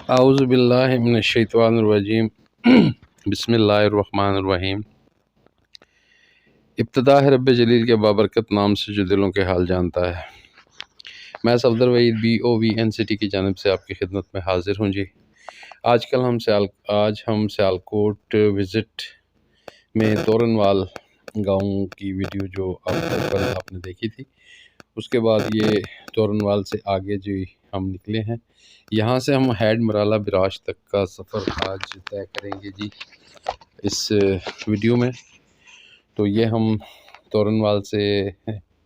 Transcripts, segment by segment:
اعوذ باللہ من الشیطان الرجیم بسم اللہ الرحمن الرحیم۔ ابتدا ہے رب جلیل کے بابرکت نام سے جو دلوں کے حال جانتا ہے۔ میں صفدر وحید BOVNCT کی جانب سے آپ کی خدمت میں حاضر ہوں جی۔ آج ہم سیالکوٹ وزٹ میں تورنوال گاؤں کی ویڈیو جو آپ نے دیکھی تھی، اس کے بعد یہ تورنوال سے آگے جو ہم نکلے ہیں، یہاں سے ہم ہیڈ مرالہ براج تک کا سفر آج طے کریں گے جی اس ویڈیو میں۔ تو یہ ہم تورنوال سے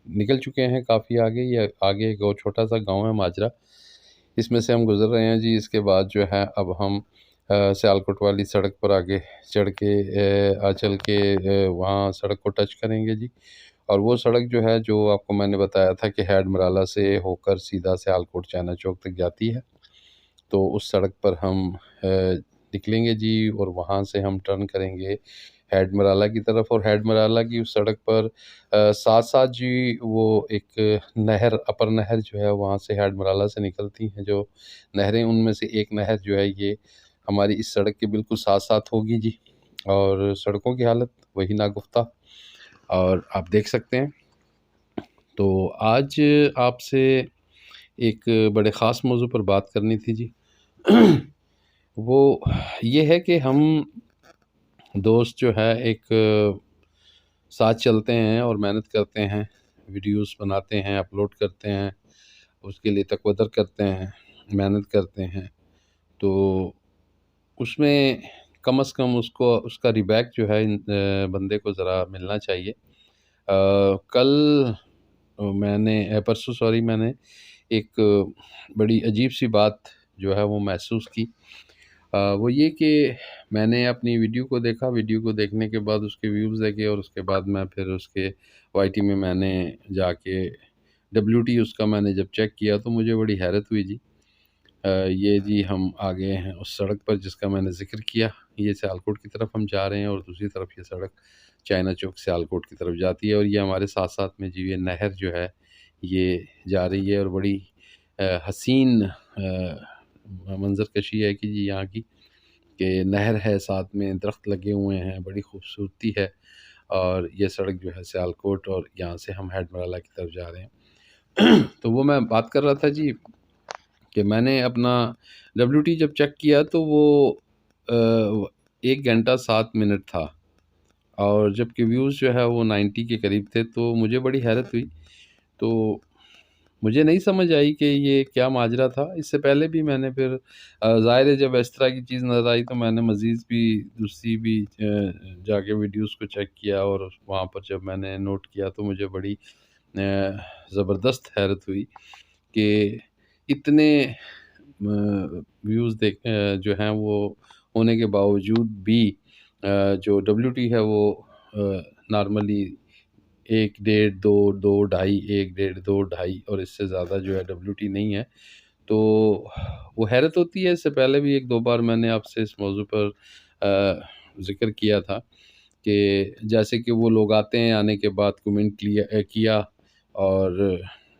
نکل چکے ہیں کافی آگے، یہ آگے ایک اور چھوٹا سا گاؤں ہے ماجرا، اس میں سے ہم گزر رہے ہیں جی۔ اس کے بعد جو ہے اب ہم سیالکوٹ والی سڑک پر آگے چل کے وہاں سڑک کو ٹچ کریں گے جی۔ اور وہ سڑک جو ہے، جو آپ کو میں نے بتایا تھا کہ ہیڈ مرالہ سے ہو کر سیدھا سیالکوٹ چائنا چوک تک جاتی ہے، تو اس سڑک پر ہم نکلیں گے جی، اور وہاں سے ہم ٹرن کریں گے ہیڈ مرالہ کی طرف۔ اور ہیڈ مرالہ کی اس سڑک پر ساتھ ساتھ جی وہ ایک نہر، اپر نہر جو ہے وہاں سے ہیڈ مرالہ سے نکلتی ہیں جو نہریں، ان میں سے ایک نہر جو ہے یہ ہماری اس سڑک کے بالکل ساتھ ساتھ ہوگی جی۔ اور سڑکوں کی حالت وہی ناگفتہ، اور آپ دیکھ سکتے ہیں۔ تو آج آپ سے ایک بڑے خاص موضوع پر بات کرنی تھی جی۔ وہ یہ ہے کہ ہم دوست جو ہے ایک ساتھ چلتے ہیں اور محنت کرتے ہیں، ویڈیوز بناتے ہیں، اپلوڈ کرتے ہیں، اس کے لیے تقویدر کرتے ہیں، محنت کرتے ہیں، تو اس میں کم از کم اس کا ریبیک جو ہے بندے کو ذرا ملنا چاہیے۔ کل میں نے ایک بڑی عجیب سی بات جو ہے وہ محسوس کی۔ وہ یہ کہ میں نے اپنی ویڈیو کو دیکھا، ویڈیو کو دیکھنے کے بعد اس کے ویوز دیکھے، اور اس کے بعد میں پھر اس کے YT میں نے جا کے WT اس کا میں نے جب چیک کیا تو مجھے بڑی حیرت ہوئی جی۔ یہ جی ہم آگے ہیں اس سڑک پر جس کا میں نے ذکر کیا، یہ سیالکوٹ کی طرف ہم جا رہے ہیں، اور دوسری طرف یہ سڑک چائنا چوک سیالکوٹ کی طرف جاتی ہے، اور یہ ہمارے ساتھ ساتھ میں جی یہ نہر جو ہے یہ جا رہی ہے، اور بڑی حسین منظر کشی ہے کہ جی یہاں کی، کہ نہر ہے، ساتھ میں درخت لگے ہوئے ہیں، بڑی خوبصورتی ہے، اور یہ سڑک جو ہے سیالکوٹ، اور یہاں سے ہم ہیڈ مرالہ کی طرف جا رہے ہیں۔ تو وہ میں بات کر رہا تھا جی کہ میں نے اپنا WT جب چیک کیا تو وہ 1 گھنٹہ 7 منٹ تھا، اور جب کہ ویوز جو ہے وہ 90 کے قریب تھے، تو مجھے بڑی حیرت ہوئی۔ تو مجھے نہیں سمجھ آئی کہ یہ کیا ماجرا تھا۔ اس سے پہلے بھی میں نے پھر ظاہر ہے جب اس طرح کی چیز نظر آئی تو میں نے مزید بھی دوسری بھی جا کے ویڈیوز کو چیک کیا، اور وہاں پر جب میں نے نوٹ کیا تو مجھے بڑی زبردست حیرت ہوئی کہ اتنے ویوز جو ہیں وہ ہونے کے باوجود بھی جو WT ہے وہ نارملی 1 1.5 2 2 2.5 1 1.5 2 2.5 اور اس سے زیادہ جو ہے WT نہیں ہے۔ تو وہ حیرت ہوتی ہے۔ اس سے پہلے بھی 1 2 بار میں نے آپ سے اس موضوع پر ذکر کیا تھا کہ جیسے کہ وہ لوگ آتے ہیں، آنے کے بعد کمنٹ کیا اور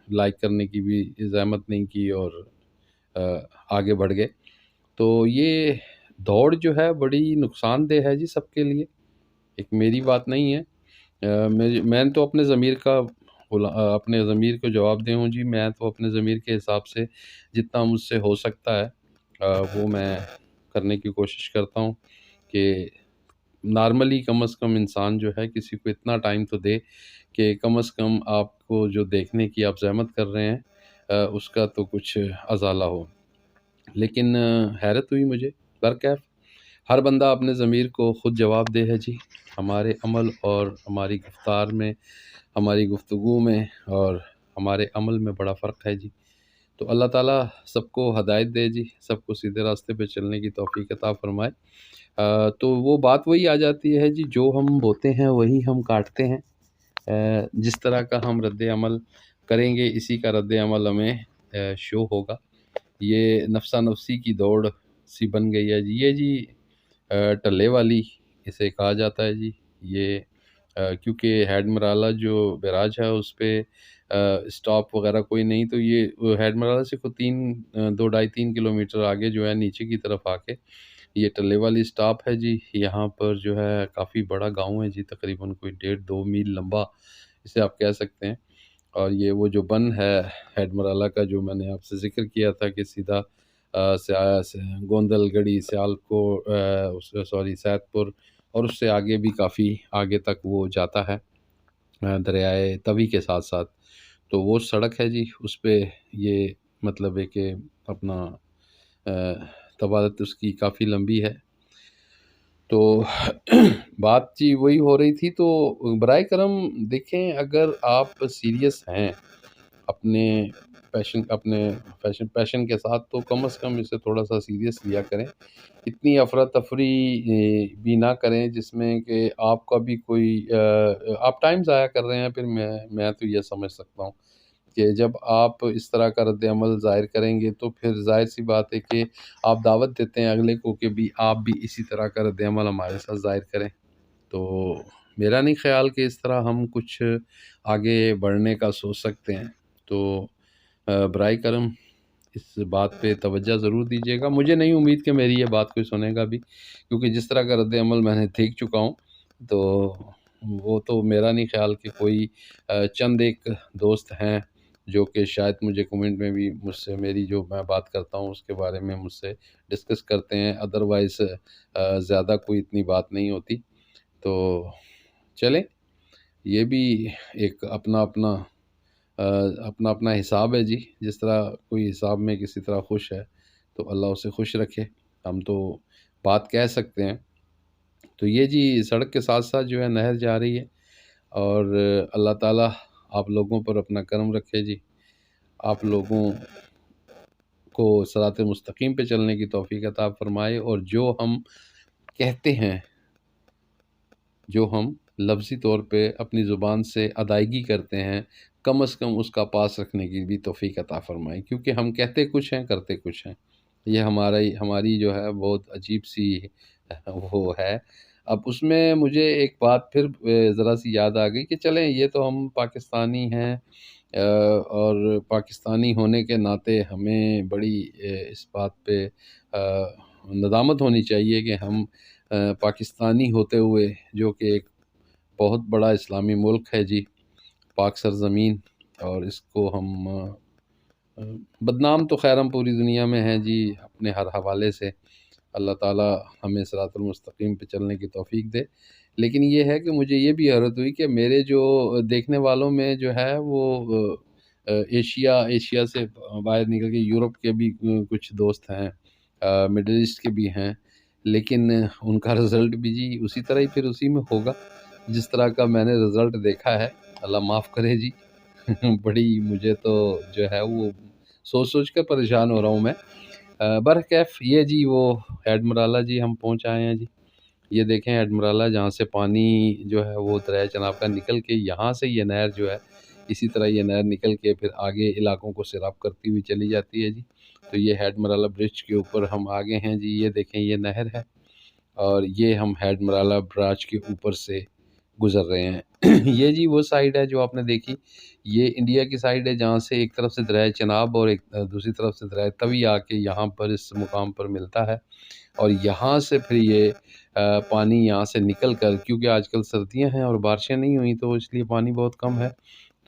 لائک کرنے کی بھی زحمت نہیں کی، اور آگے بڑھ گئے۔ تو یہ دوڑ جو ہے بڑی نقصان دہ ہے جی سب کے لیے، ایک میری بات نہیں ہے۔ میں تو اپنے ضمیر کو جواب دے ہوں جی۔ میں تو اپنے ضمیر کے حساب سے جتنا مجھ سے ہو سکتا ہے وہ میں کرنے کی کوشش کرتا ہوں کہ نارملی کم از کم انسان جو ہے کسی کو اتنا ٹائم تو دے کہ کم از کم آپ کو جو دیکھنے کی آپ زحمت کر رہے ہیں اس کا تو کچھ ازالہ ہو۔ لیکن حیرت ہوئی مجھے، برکیف ہر بندہ اپنے ضمیر کو خود جواب دے ہے جی۔ ہمارے عمل اور ہماری گفتار میں، ہماری گفتگو میں اور ہمارے عمل میں بڑا فرق ہے جی۔ تو اللہ تعالیٰ سب کو ہدایت دے جی، سب کو سیدھے راستے پہ چلنے کی توفیق عطا فرمائے۔ تو وہ بات وہی آ جاتی ہے جی، جو ہم بوتے ہیں وہی ہم کاٹتے ہیں۔ جس طرح کا ہم رد عمل کریں گے اسی کا رد عمل ہمیں شو ہوگا۔ یہ نفسہ نفسی کی دوڑ سی بن گئی ہے جی۔ یہ جی ٹلے والی اسے کہا جاتا ہے جی۔ یہ کیونکہ ہیڈ مرالہ جو بیراج ہے اس پہ اسٹاپ وغیرہ کوئی نہیں، تو یہ ہیڈ مرالہ سے کوئی 2-2.5-3 کلومیٹر آگے جو ہے نیچے کی طرف آ کے یہ ٹلے والی اسٹاپ ہے جی۔ یہاں پر جو ہے کافی بڑا گاؤں ہے جی، تقریباً کوئی 1.5-2 میل لمبا اسے آپ کہہ سکتے ہیں۔ اور یہ وہ جو بن ہے ہیڈ مرالہ کا، جو میں نے آپ سے ذکر کیا تھا کہ سیدھا گوندل گڑھی سیت پور، اور اس سے آگے بھی کافی آگے تک وہ جاتا ہے دریائے توی کے ساتھ ساتھ۔ تو وہ سڑک ہے جی، اس پہ یہ مطلب ہے کہ اپنا طوالت اس کی کافی لمبی ہے۔ تو بات جی وہی ہو رہی تھی، تو برائے کرم دیکھیں، اگر آپ سیریس ہیں اپنے پیشن کے ساتھ، تو کم از کم اسے تھوڑا سا سیریس لیا کریں۔ اتنی افراتفری بھی نہ کریں جس میں کہ آپ کا بھی کوئی آپ ٹائم ضائع کر رہے ہیں۔ پھر میں تو یہ سمجھ سکتا ہوں کہ جب آپ اس طرح کا رد عمل ظاہر کریں گے تو پھر ظاہر سی بات ہے کہ آپ دعوت دیتے ہیں اگلے کو کہ بھی آپ بھی اسی طرح کا رد عمل ہمارے ساتھ ظاہر کریں۔ تو میرا نہیں خیال کہ اس طرح ہم کچھ آگے بڑھنے کا سوچ سکتے ہیں۔ تو برائے کرم اس بات پہ توجہ ضرور دیجیے گا۔ مجھے نہیں امید کہ میری یہ بات کوئی سنے گا بھی، کیونکہ جس طرح کا رد عمل میں نے دیکھ چکا ہوں، تو وہ تو میرا نہیں خیال کہ کوئی چند ایک دوست ہیں جو کہ شاید مجھے کومنٹ میں بھی مجھ سے میری جو میں بات کرتا ہوں اس کے بارے میں مجھ سے ڈسکس کرتے ہیں، ادروائز زیادہ کوئی اتنی بات نہیں ہوتی۔ تو چلیں، یہ بھی ایک اپنا اپنا حساب ہے جی۔ جس طرح کوئی حساب میں کسی طرح خوش ہے تو اللہ اسے خوش رکھے، ہم تو بات کہہ سکتے ہیں۔ تو یہ جی سڑک کے ساتھ ساتھ جو ہے نہر جا رہی ہے، اور اللہ تعالیٰ آپ لوگوں پر اپنا کرم رکھے جی، آپ لوگوں کو صراط مستقیم پہ چلنے کی توفیق عطا فرمائے، اور جو ہم کہتے ہیں، جو ہم لفظی طور پہ اپنی زبان سے ادائیگی کرتے ہیں، کم از کم اس کا پاس رکھنے کی بھی توفیق عطا فرمائے، کیونکہ ہم کہتے کچھ ہیں کرتے کچھ ہیں۔ یہ ہماری جو ہے بہت عجیب سی وہ ہے۔ اب اس میں مجھے ایک بات پھر ذرا سی یاد آ گئی کہ چلیں، یہ تو ہم پاکستانی ہیں، اور پاکستانی ہونے کے ناطے ہمیں بڑی اس بات پہ ندامت ہونی چاہیے کہ ہم پاکستانی ہوتے ہوئے، جو کہ ایک بہت بڑا اسلامی ملک ہے جی، پاک سرزمین، اور اس کو ہم بدنام تو خیر ہم پوری دنیا میں ہیں جی اپنے ہر حوالے سے۔ اللہ تعالیٰ ہمیں صراط المستقیم پہ چلنے کی توفیق دے۔ لیکن یہ ہے کہ مجھے یہ بھی حیرت ہوئی کہ میرے جو دیکھنے والوں میں جو ہے وہ ایشیا سے باہر نکل کے یورپ کے بھی کچھ دوست ہیں، مڈل ایسٹ کے بھی ہیں، لیکن ان کا رزلٹ بھی جی اسی طرح ہی پھر اسی میں ہوگا جس طرح کا میں نے رزلٹ دیکھا ہے۔ اللہ معاف کرے جی، بڑی مجھے تو جو ہے وہ سوچ کر پریشان ہو رہا ہوں میں۔ برکیف یہ جی وہ ہیڈ مرالہ جی ہم پہنچ آئے ہیں جی۔ یہ دیکھیں ہیڈ مرالہ، جہاں سے پانی جو ہے وہ دریائے چناب کا نکل کے یہاں سے یہ نہر جو ہے، اسی طرح یہ نہر نکل کے پھر آگے علاقوں کو سیراب کرتی ہوئی چلی جاتی ہے جی۔ تو یہ ہیڈ مرالہ برج کے اوپر ہم آگے ہیں جی۔ یہ دیکھیں یہ نہر ہے، اور یہ ہم ہیڈ مرالہ برج کے اوپر سے گزر رہے ہیں۔ یہ جی وہ سائیڈ ہے جو آپ نے دیکھی، یہ انڈیا کی سائیڈ ہے، جہاں سے ایک طرف سے دریائے چناب اور ایک دوسری طرف سے دریائے توی آ کے یہاں پر اس مقام پر ملتا ہے، اور یہاں سے پھر یہ پانی یہاں سے نکل کر، کیونکہ آج کل سردیاں ہیں اور بارشیں نہیں ہوئیں تو اس لیے پانی بہت کم ہے،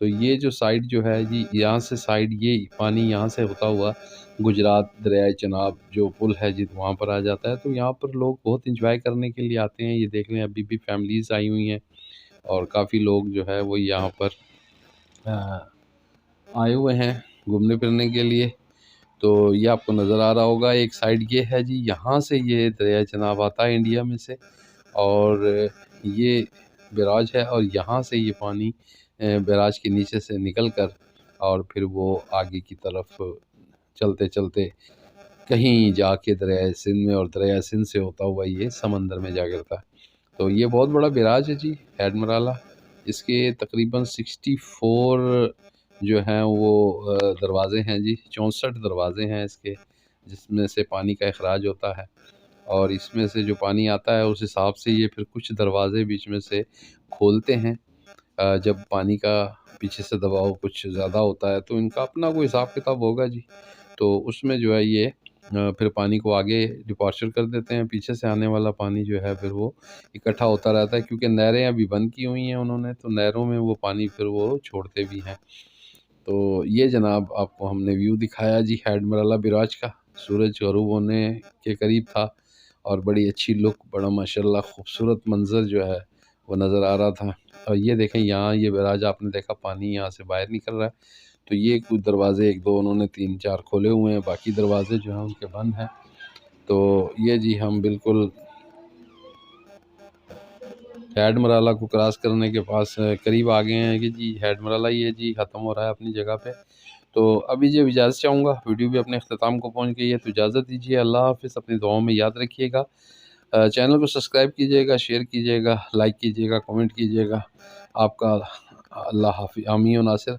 تو یہ جو سائیڈ جو ہے جی، یہاں سے سائیڈ یہ پانی یہاں سے ہوتا ہوا گجرات دریائے چناب جو پل ہے جی وہاں پر آ جاتا ہے۔ تو یہاں پر لوگ بہت انجوائے کرنے کے لیے آتے ہیں۔ یہ دیکھ لیں ابھی بھی فیملیز آئی ہوئی ہیں، اور کافی لوگ جو ہے وہ یہاں پر آئے ہوئے ہیں گھومنے پھرنے کے لیے۔ تو یہ آپ کو نظر آ رہا ہوگا، ایک سائیڈ یہ ہے جی، یہاں سے یہ دریائے چناب آتا ہے انڈیا میں سے، اور یہ بیراج ہے، اور یہاں سے یہ پانی بیراج کے نیچے سے نکل کر اور پھر وہ آگے کی طرف چلتے چلتے کہیں جا کے دریائے سندھ میں، اور دریائے سندھ سے ہوتا ہوا یہ سمندر میں جا گرتا ہے۔ تو یہ بہت بڑا بیراج ہے جی ہیڈ مرالہ۔ اس کے تقریباً 64 جو ہیں وہ دروازے ہیں جی، 64 دروازے ہیں اس کے، جس میں سے پانی کا اخراج ہوتا ہے، اور اس میں سے جو پانی آتا ہے اس حساب سے یہ پھر کچھ دروازے بیچ میں سے کھولتے ہیں جب پانی کا پیچھے سے دباؤ کچھ زیادہ ہوتا ہے تو ان کا اپنا کوئی حساب کتاب ہوگا جی، تو اس میں جو ہے یہ پھر پانی کو آگے ڈپارچر کر دیتے ہیں، پیچھے سے آنے والا پانی جو ہے پھر وہ اکٹھا ہوتا رہتا ہے، کیونکہ نہریں ابھی بند کی ہوئی ہیں انہوں نے، تو نہروں میں وہ پانی پھر وہ چھوڑتے بھی ہیں۔ تو یہ جناب آپ کو ہم نے ویو دکھایا جی ہیڈ مرالہ بیراج کا، سورج غروب ہونے کے قریب تھا اور بڑی اچھی لک، بڑا ماشاءاللہ خوبصورت منظر جو ہے وہ نظر آ رہا تھا۔ اور یہ دیکھیں یہاں یہ بیراج آپ نے دیکھا پانی یہاں سے باہر نکل رہا ہے، تو یہ کچھ دروازے 1 2 انہوں نے 3 4 کھولے ہوئے ہیں، باقی دروازے جو ہیں ان کے بند ہیں۔ تو یہ جی ہم بالکل ہیڈ مرالہ کو کراس کرنے کے پاس قریب آ گئے ہیں کہ جی ہیڈ مرالہ یہ جی ختم ہو رہا ہے اپنی جگہ پہ۔ تو ابھی جی اجازت چاہوں گا، ویڈیو بھی اپنے اختتام کو پہنچ گئی ہے، تو اجازت دیجیے، اللہ حافظ، اپنی دعاؤں میں یاد رکھیے گا، چینل کو سبسکرائب کیجیے گا، شیئر کیجیے گا، لائک کیجیے گا، کمنٹ کیجیے گا۔ آپ کا اللہ حافظ، آمین و ناصر۔